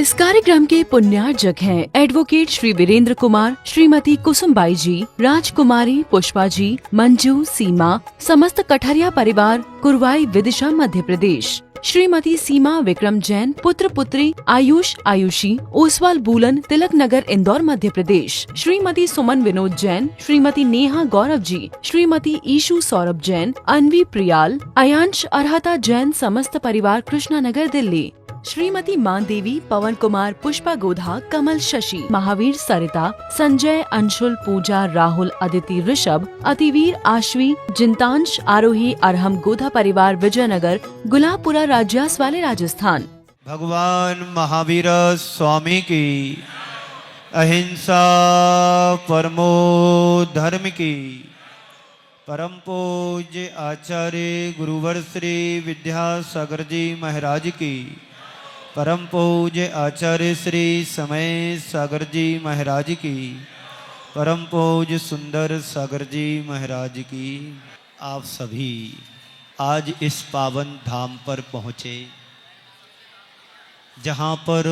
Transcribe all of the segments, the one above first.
इस कार्यक्रम के पुण्यार्जक हैं एडवोकेट श्री वीरेंद्र कुमार, श्रीमती कुसुमबाई जी, राजकुमारी पुष्पा जी, मंजू, सीमा, समस्त कठरिया परिवार, कुरवाई, विदिशा, मध्य प्रदेश। श्रीमती सीमा विक्रम जैन, पुत्र पुत्री आयुष, आयुषी, ओसवाल बूलन, तिलक नगर, इंदौर, मध्य प्रदेश। श्रीमती सुमन विनोद जैन, श्रीमती नेहा गौरव जी, श्रीमती ईशु सौरभ जैन, अनवी प्रियाल, अयांश अर्हता जैन, समस्त परिवार, कृष्णा नगर, दिल्ली। श्रीमती मान देवी, पवन कुमार, पुष्पा गोधा, कमल शशि, महावीर सरिता, संजय, अंशुल, पूजा, राहुल, अदिति, ऋषभ, अतिवीर, आश्वी, जिंतांश, आरोही, अरहम, गोधा परिवार, विजयनगर, गुलाबपुरा, राज्यास वाले, राजस्थान। भगवान महावीर स्वामी की, अहिंसा परमो धर्म की, परम पूज्य आचार्य गुरुवर श्री विद्यासागर जी महाराज की, परम पूज्य आचार्य श्री समय सागर जी महाराज की, परम पूज्य सुंदर सागर जी महाराज की। आप सभी आज इस पावन धाम पर पहुँचे जहाँ पर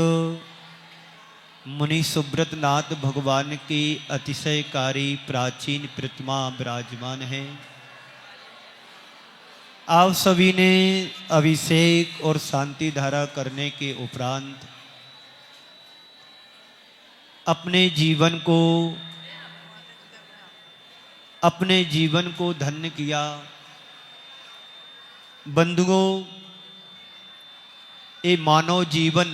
मुनि सुब्रत नाथ भगवान की अतिशयकारी प्राचीन प्रतिमा विराजमान है। आप सभी ने अभिषेक और शांति धारा करने के उपरांत अपने जीवन को धन्य किया। बंधुओं, ये मानव जीवन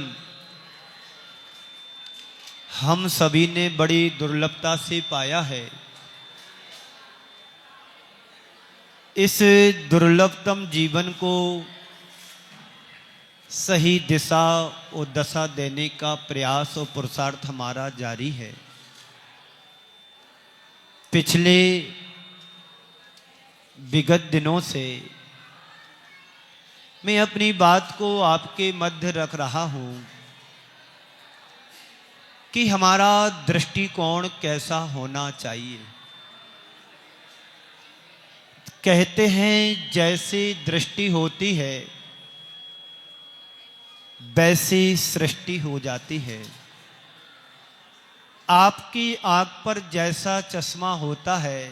हम सभी ने बड़ी दुर्लभता से पाया है। इस दुर्लभतम जीवन को सही दिशा और दशा देने का प्रयास और पुरुषार्थ हमारा जारी है। पिछले विगत दिनों से मैं अपनी बात को आपके मध्य रख रहा हूं कि हमारा दृष्टिकोण कैसा होना चाहिए। कहते हैं जैसी दृष्टि होती है वैसी सृष्टि हो जाती है। आपकी आंख पर जैसा चश्मा होता है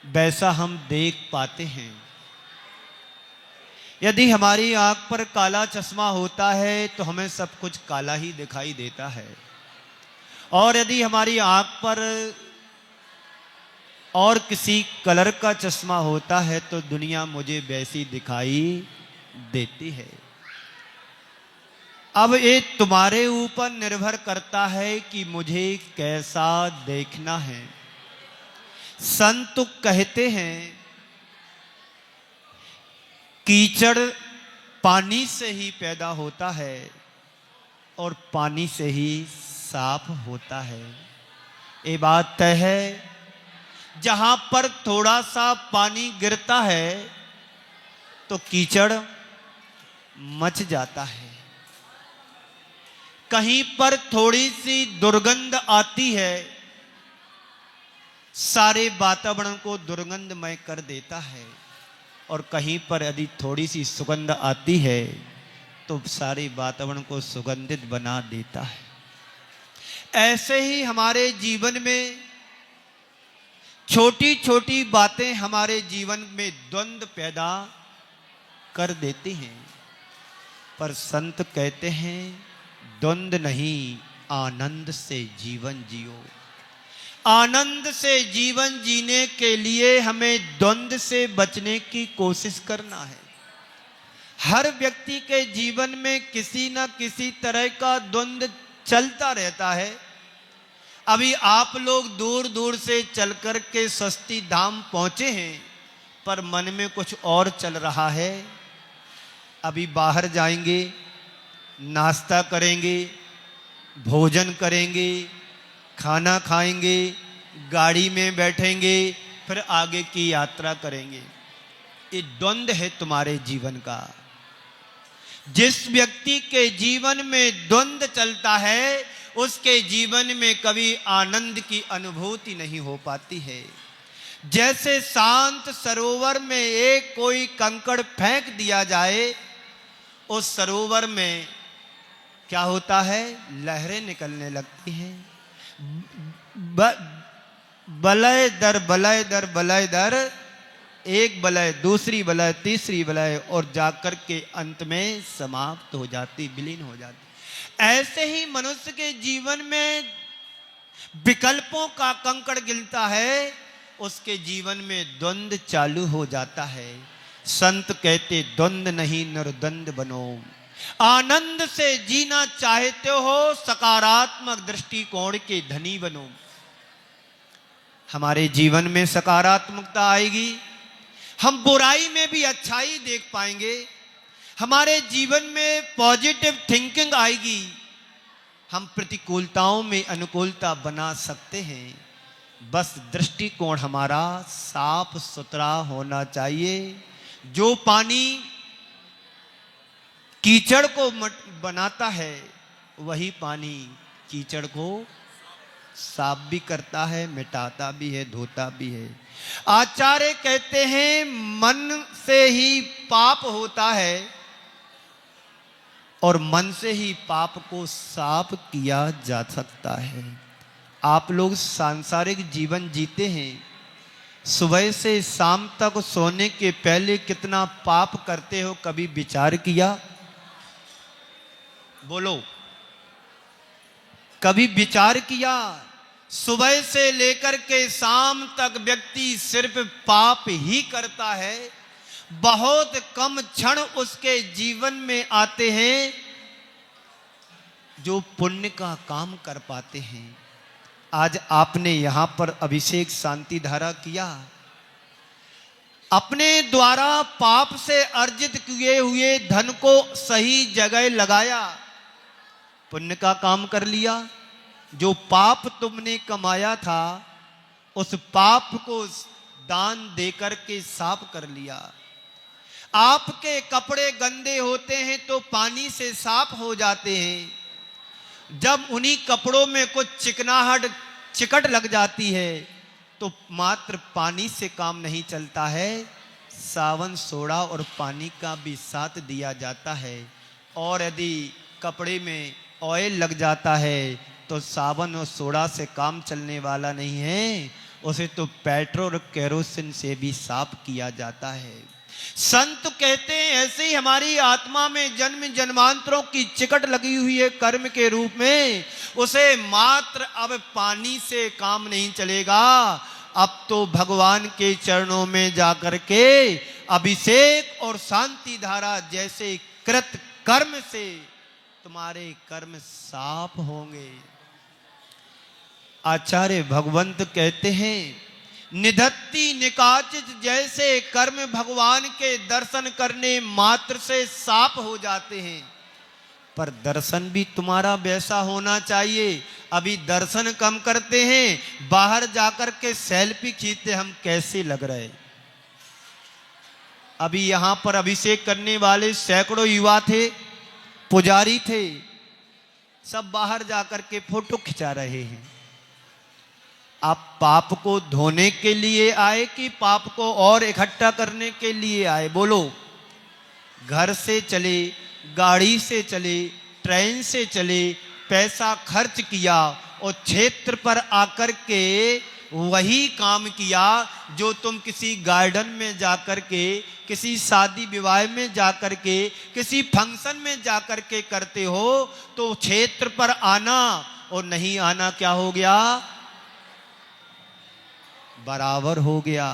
वैसा हम देख पाते हैं। यदि हमारी आंख पर काला चश्मा होता है तो हमें सब कुछ काला ही दिखाई देता है, और यदि हमारी आंख पर और किसी कलर का चश्मा होता है तो दुनिया मुझे वैसी दिखाई देती है। अब ये तुम्हारे ऊपर निर्भर करता है कि मुझे कैसा देखना है। संत कहते हैं कीचड़ पानी से ही पैदा होता है और पानी से ही साफ होता है। ये बात तय है। जहां पर थोड़ा सा पानी गिरता है तो कीचड़ मच जाता है। कहीं पर थोड़ी सी दुर्गंध आती है, सारे वातावरण को दुर्गंधमय कर देता है, और कहीं पर यदि थोड़ी सी सुगंध आती है तो सारे वातावरण को सुगंधित बना देता है। ऐसे ही हमारे जीवन में छोटी छोटी बातें हमारे जीवन में द्वंद्व पैदा कर देती हैं, पर संत कहते हैं द्वंद्व नहीं, आनंद से जीवन जियो। आनंद से जीवन जीने के लिए हमें द्वंद्व से बचने की कोशिश करना है। हर व्यक्ति के जीवन में किसी न किसी तरह का द्वंद्व चलता रहता है। अभी आप लोग दूर दूर से चल कर के सस्ती धाम पहुंचे हैं, पर मन में कुछ और चल रहा है। अभी बाहर जाएंगे, नाश्ता करेंगे, भोजन करेंगे, खाना खाएंगे, गाड़ी में बैठेंगे, फिर आगे की यात्रा करेंगे। ये द्वंद्व है तुम्हारे जीवन का। जिस व्यक्ति के जीवन में द्वंद्व चलता है उसके जीवन में कभी आनंद की अनुभूति नहीं हो पाती है। जैसे शांत सरोवर में एक कोई कंकड़ फेंक दिया जाए, उस सरोवर में क्या होता है? लहरें निकलने लगती हैं। बलय दर बलय दर बलय दर, एक बलय, दूसरी बलय, तीसरी बलय, और जाकर के अंत में समाप्त हो जाती, विलीन हो जाती। ऐसे ही मनुष्य के जीवन में विकल्पों का कंकड़ गिरता है, उसके जीवन में द्वंद्व चालू हो जाता है। संत कहते द्वंद्व नहीं निर्द्वंद बनो। आनंद से जीना चाहते हो, सकारात्मक दृष्टिकोण के धनी बनो। हमारे जीवन में सकारात्मकता आएगी, हम बुराई में भी अच्छाई देख पाएंगे। हमारे जीवन में पॉजिटिव थिंकिंग आएगी, हम प्रतिकूलताओं में अनुकूलता बना सकते हैं। बस दृष्टिकोण हमारा साफ सुथरा होना चाहिए। जो पानी कीचड़ को बनाता है, वही पानी कीचड़ को साफ भी करता है, मिटाता भी है, धोता भी है। आचार्य कहते हैं मन से ही पाप होता है और मन से ही पाप को साफ किया जा सकता है। आप लोग सांसारिक जीवन जीते हैं, सुबह से शाम तक सोने के पहले कितना पाप करते हो, कभी विचार किया? बोलो, कभी विचार किया? सुबह से लेकर के शाम तक व्यक्ति सिर्फ पाप ही करता है। बहुत कम क्षण उसके जीवन में आते हैं जो पुण्य का काम कर पाते हैं। आज आपने यहां पर अभिषेक शांति धारा किया, अपने द्वारा पाप से अर्जित किए हुए धन को सही जगह लगाया, पुण्य का काम कर लिया। जो पाप तुमने कमाया था, उस पाप को दान देकर के साफ कर लिया। आपके कपड़े गंदे होते हैं तो पानी से साफ हो जाते हैं। जब उन्हीं कपड़ों में कुछ चिकनाहट, चिकट लग जाती है, तो मात्र पानी से काम नहीं चलता है, सावन, सोडा और पानी का भी साथ दिया जाता है। और यदि कपड़े में ऑयल लग जाता है तो सावन और सोडा से काम चलने वाला नहीं है, उसे तो पेट्रोल और केरोसिन से भी साफ किया जाता है। संत कहते हैं ऐसे ही हमारी आत्मा में जन्म जन्मांतरों की चिकट लगी हुई है कर्म के रूप में, उसे मात्र अब पानी से काम नहीं चलेगा। अब तो भगवान के चरणों में जाकर के अभिषेक और शांति धारा जैसे कृत कर्म से तुम्हारे कर्म साफ होंगे। आचार्य भगवंत कहते हैं निधत्ति निकाचित जैसे कर्म भगवान के दर्शन करने मात्र से साफ हो जाते हैं, पर दर्शन भी तुम्हारा वैसा होना चाहिए। अभी दर्शन कम करते हैं, बाहर जाकर के सेल्फी खींचते हम कैसे लग रहे। अभी यहां पर अभिषेक करने वाले सैकड़ों युवा थे, पुजारी थे, सब बाहर जाकर के फोटो खिंचा रहे हैं। आप पाप को धोने के लिए आए कि पाप को और इकट्ठा करने के लिए आए? बोलो। घर से चले, गाड़ी से चले, ट्रेन से चले, पैसा खर्च किया और क्षेत्र पर आकर के वही काम किया जो तुम किसी गार्डन में जाकर के, किसी शादी विवाह में जाकर के, किसी फंक्शन में जाकर के करते हो। तो क्षेत्र पर आना और नहीं आना क्या हो गया? बराबर हो गया।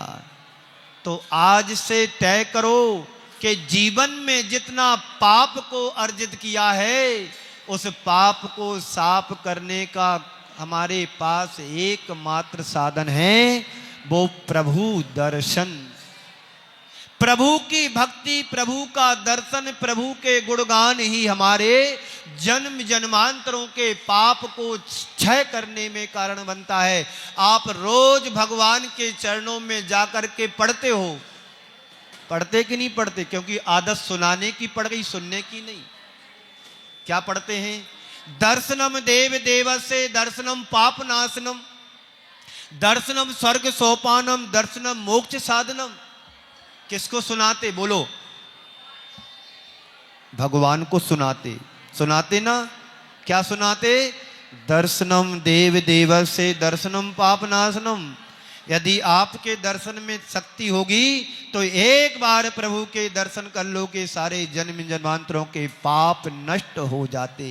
तो आज से तय करो कि जीवन में जितना पाप को अर्जित किया है, उस पाप को साफ करने का हमारे पास एकमात्र साधन है, वो प्रभु दर्शन। प्रभु की भक्ति, प्रभु का दर्शन, प्रभु के गुणगान ही हमारे जन्म जन्मांतरों के पाप को क्षय करने में कारण बनता है। आप रोज भगवान के चरणों में जाकर के पढ़ते हो, पढ़ते कि नहीं पढ़ते? क्योंकि आदत सुनाने की पड़ गई, सुनने की नहीं। क्या पढ़ते हैं? दर्शनम देव देवस्य दर्शनम पाप नाशनम, दर्शनम स्वर्ग सोपानम, दर्शनम मोक्ष साधनम। किसको सुनाते? बोलो। भगवान को सुनाते, सुनाते ना। क्या सुनाते? दर्शनम देव देवस्य दर्शनम पापनाशनम। यदि आपके दर्शन में शक्ति होगी तो एक बार प्रभु के दर्शन कर लो कि सारे जन्म जन्मांतरों के पाप नष्ट हो जाते।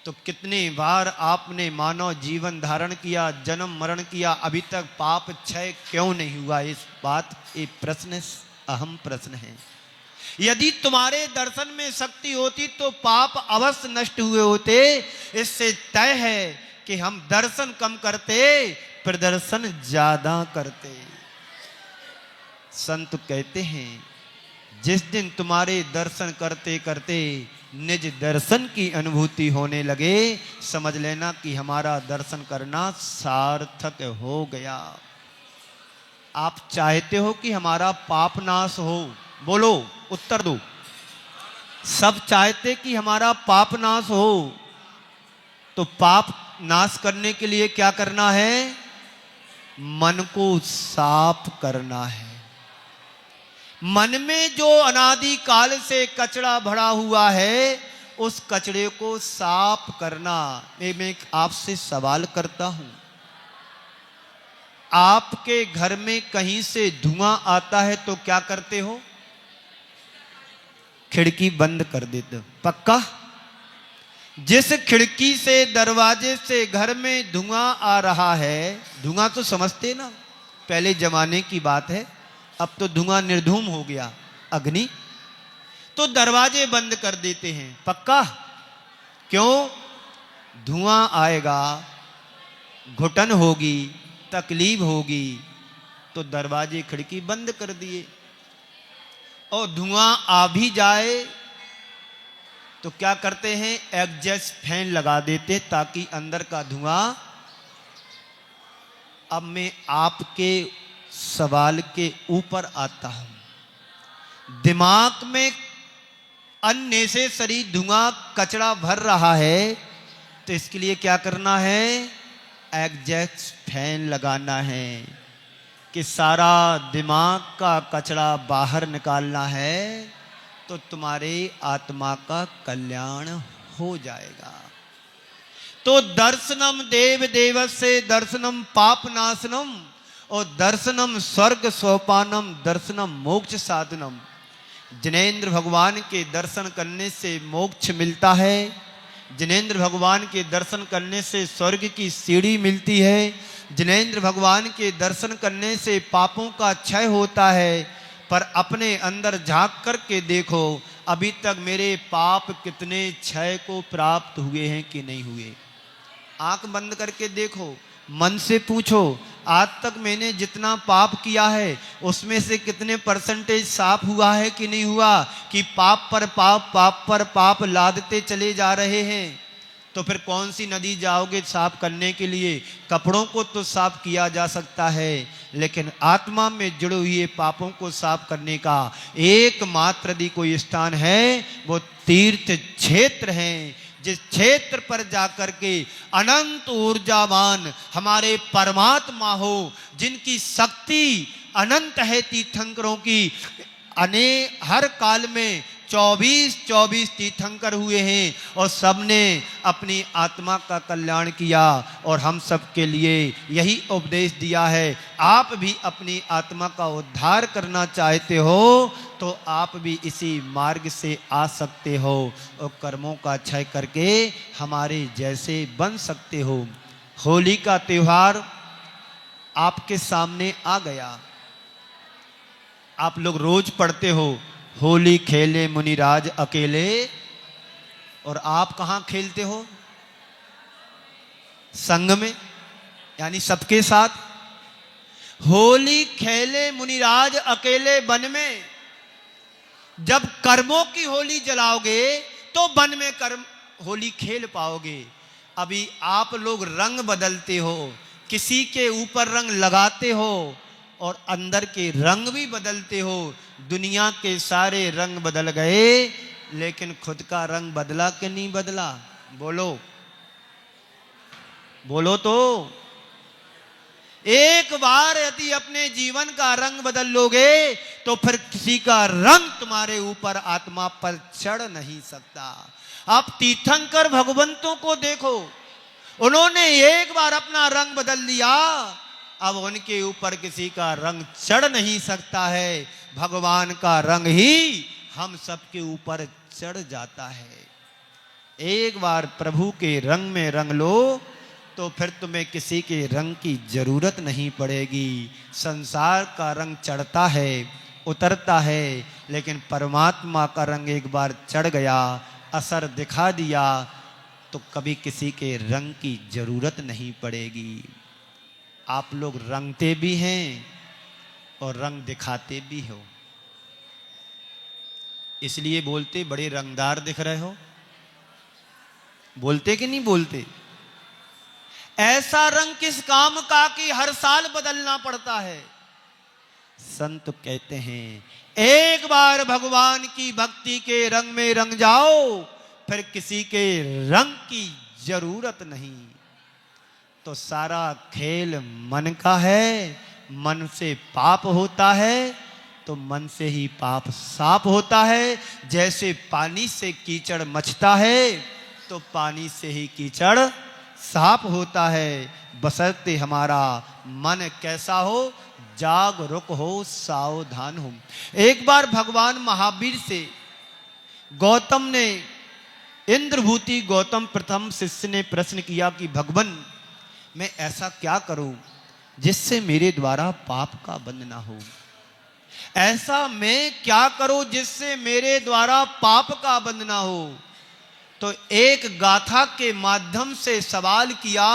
तो कितने बार आपने मानव जीवन धारण किया, जन्म मरण किया, अभी तक पाप क्षय क्यों नहीं हुआ? इस बात ये प्रश्न अहम प्रश्न है। यदि तुम्हारे दर्शन में शक्ति होती तो पाप अवश्य नष्ट हुए होते। इससे तय है कि हम दर्शन कम करते, प्रदर्शन ज्यादा करते। संत कहते हैं जिस दिन तुम्हारे दर्शन करते करते निज दर्शन की अनुभूति होने लगे, समझ लेना कि हमारा दर्शन करना सार्थक हो गया। आप चाहते हो कि हमारा पाप नाश हो? बोलो, उत्तर दो। सब चाहते कि हमारा पाप नाश हो। तो पाप नाश करने के लिए क्या करना है? मन को साफ करना है। मन में जो अनादि काल से कचरा भरा हुआ है, उस कचरे को साफ करना। मैं आपसे सवाल करता हूं, आपके घर में कहीं से धुआं आता है तो क्या करते हो? खिड़की बंद कर देते हो। पक्का? जिस खिड़की से, दरवाजे से घर में धुआं आ रहा है, धुआं तो समझते ना, पहले जमाने की बात है, अब तो धुआं निर्धूम हो गया, अग्नि, तो दरवाजे बंद कर देते हैं। पक्का? क्यों? धुआं आएगा, घुटन होगी, तकलीफ होगी, तो दरवाजे खिड़की बंद कर दिए। और धुआं आ भी जाए तो क्या करते हैं? एग्जॉस्ट फैन लगा देते ताकि अंदर का धुआं। अब मैं आपके सवाल के ऊपर आता हूं। दिमाग में अननेसेसरी धुआं, कचरा भर रहा है, तो इसके लिए क्या करना है? एग्जॉस्ट फैन लगाना है कि सारा दिमाग का कचरा बाहर निकालना है, तो तुम्हारे आत्मा का कल्याण हो जाएगा। तो दर्शनम देव देवस्य दर्शनम पापनाशनम, और दर्शनम स्वर्ग सोपानम, दर्शनम मोक्ष साधनम। जिनेंद्र भगवान के दर्शन करने से मोक्ष मिलता है, जिनेंद्र भगवान के दर्शन करने से स्वर्ग की सीढ़ी मिलती है, जिनेंद्र भगवान के दर्शन करने से पापों का क्षय होता है। पर अपने अंदर झांक करके देखो, अभी तक मेरे पाप कितने क्षय को प्राप्त हुए हैं कि नहीं हुए? आंख बंद करके देखो, मन से पूछो, आज तक मैंने जितना पाप किया है उसमें से कितने परसेंटेज साफ हुआ है कि नहीं हुआ? कि पाप पर पाप, पाप पर पाप लादते चले जा रहे हैं। तो फिर कौन सी नदी जाओगे साफ करने के लिए? कपड़ों को तो साफ किया जा सकता है, लेकिन आत्मा में जुड़े हुए पापों को साफ करने का एकमात्र यदि कोई स्थान है, वो तीर्थ क्षेत्र है। जिस क्षेत्र पर जाकर के अनंत ऊर्जावान हमारे परमात्मा हो, जिनकी शक्ति अनंत है तीर्थंकरों की, हर काल में 24 तीर्थंकर हुए हैं और सबने अपनी आत्मा का कल्याण किया और हम सब के लिए यही उपदेश दिया है। आप भी अपनी आत्मा का उद्धार करना चाहते हो तो आप भी इसी मार्ग से आ सकते हो और कर्मों का क्षय करके हमारे जैसे बन सकते हो। होली का त्योहार आपके सामने आ गया। आप लोग रोज पढ़ते हो, होली खेले मुनिराज अकेले, और आप कहां खेलते हो? संग में, यानी सबके साथ। होली खेले मुनिराज अकेले वन में। जब कर्मों की होली जलाओगे तो वन में कर्म होली खेल पाओगे। अभी आप लोग रंग बदलते हो, किसी के ऊपर रंग लगाते हो और अंदर के रंग भी बदलते हो। दुनिया के सारे रंग बदल गए, लेकिन खुद का रंग बदला कि नहीं बदला? बोलो बोलो तो। एक बार यदि अपने जीवन का रंग बदल लोगे तो फिर किसी का रंग तुम्हारे ऊपर आत्मा पर चढ़ नहीं सकता। आप तीर्थंकर भगवंतों को देखो, उन्होंने एक बार अपना रंग बदल लिया, अब उनके ऊपर किसी का रंग चढ़ नहीं सकता है। भगवान का रंग ही हम सबके ऊपर चढ़ जाता है। एक बार प्रभु के रंग में रंग लो तो फिर तुम्हें किसी के रंग की जरूरत नहीं पड़ेगी। संसार का रंग चढ़ता है, उतरता है, लेकिन परमात्मा का रंग एक बार चढ़ गया, असर दिखा दिया, तो कभी किसी के रंग की जरूरत नहीं पड़ेगी। आप लोग रंगते भी हैं और रंग दिखाते भी हो, इसलिए बोलते बड़े रंगदार दिख रहे हो। बोलते कि नहीं बोलते? ऐसा रंग किस काम का कि हर साल बदलना पड़ता है। संत कहते हैं एक बार भगवान की भक्ति के रंग में रंग जाओ, फिर किसी के रंग की जरूरत नहीं। तो सारा खेल मन का है, मन से पाप होता है तो मन से ही पाप साफ होता है। जैसे पानी से कीचड़ मचता है तो पानी से ही कीचड़ साफ होता है। बशर्ते हमारा मन कैसा हो, जागरूक हो, सावधान हो। एक बार भगवान महावीर से गौतम ने, इंद्रभूति गौतम प्रथम शिष्य ने प्रश्न किया कि भगवान मैं ऐसा क्या करूं जिससे मेरे द्वारा पाप का बंध ना हो। ऐसा मैं क्या करूं जिससे मेरे द्वारा पाप का बंध ना हो। तो एक गाथा के माध्यम से सवाल किया,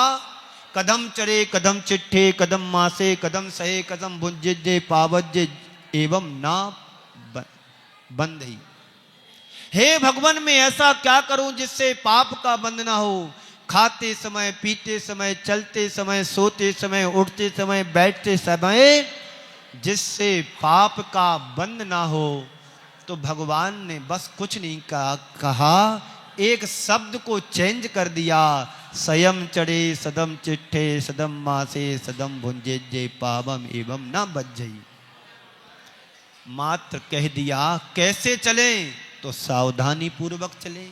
कदम चढ़े कदम चिट्ठे कदम मासे कदम सहे कदम भुंजे पावज्य एवं ना बंध ही। हे भगवान मैं ऐसा क्या करूं जिससे पाप का बंध ना हो। खाते समय, पीते समय, चलते समय, सोते समय, उठते समय, बैठते समय, जिससे पाप का बंध ना हो। तो भगवान ने बस कुछ नहीं कहा, एक शब्द को चेंज कर दिया, स्वयं चढ़े सदम चिट्ठे सदम मासे सदम भुंजे पावम एवं ना बज्जई। मात्र कह दिया। कैसे चले? तो सावधानी पूर्वक चले।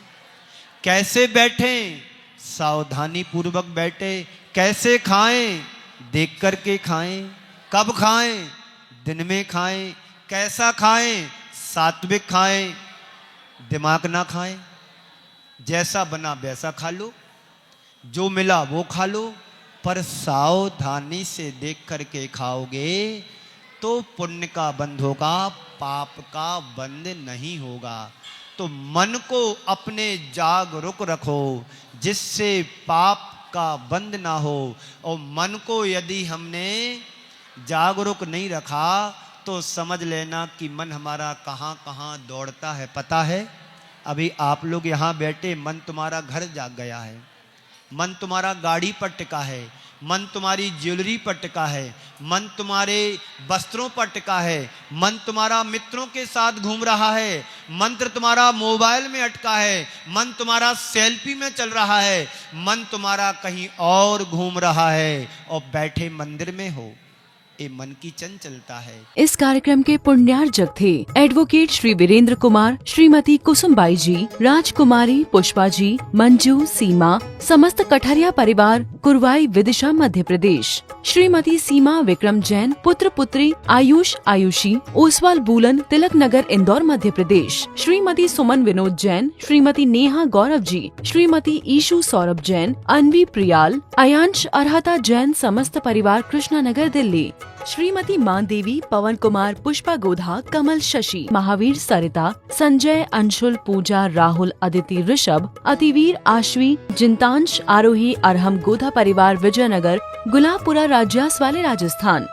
कैसे बैठे? सावधानी पूर्वक बैठे। कैसे खाएं? देख करके खाएं। कब खाएं? दिन में खाएं। कैसा खाएं? सात्विक खाएं, दिमाग ना खाएं। जैसा बना वैसा खा लो, जो मिला वो खा लो, पर सावधानी से देख करके खाओगे तो पुण्य का बंध होगा, पाप का बंध नहीं होगा। तो मन को अपने जागरूक रखो जिससे पाप का बंध ना हो। और मन को यदि हमने जागरूक नहीं रखा तो समझ लेना कि मन हमारा कहाँ कहाँ दौड़ता है। पता है, अभी आप लोग यहाँ बैठे, मन तुम्हारा घर जाग गया है, मन तुम्हारा गाड़ी पर टिका है, मन तुम्हारी ज्वेलरी पर टिका है, मन तुम्हारे वस्त्रों पर टिका है, मन तुम्हारा मित्रों के साथ घूम रहा है, मंत्र तुम्हारा मोबाइल में अटका है, मन तुम्हारा सेल्फी में चल रहा है, मन तुम्हारा कहीं और घूम रहा है और बैठे मंदिर में हो। ये मन की चंचलता है। इस कार्यक्रम के पुण्यार्जक थे एडवोकेट श्री वीरेंद्र कुमार, श्रीमती कुसुमबाई जी, राजकुमारी पुष्पा जी, मंजू, सीमा, समस्त कठरिया परिवार, कुरवाई विदिशा मध्य प्रदेश। श्रीमती सीमा विक्रम जैन, पुत्र पुत्री आयुष आयुषी, ओसवाल बूलन, तिलक नगर, इंदौर मध्य प्रदेश। श्रीमती सुमन विनोद जैन, श्रीमती नेहा गौरव जी, श्रीमती ईशु सौरभ जैन, अनवी प्रियाल, अयांश अरहता जैन, समस्त परिवार, कृष्णा नगर, दिल्ली। श्रीमती मानदेवी, पवन कुमार, पुष्पा गोधा, कमल शशि, महावीर सरिता, संजय, अंशुल, पूजा, राहुल, अदिति, ऋषभ, अतिवीर, आश्वी, जिंतांश, आरोही, अरहम, गोधा परिवार, विजयनगर, गुलाबपुरा, राज्यास वाले, राजस्थान।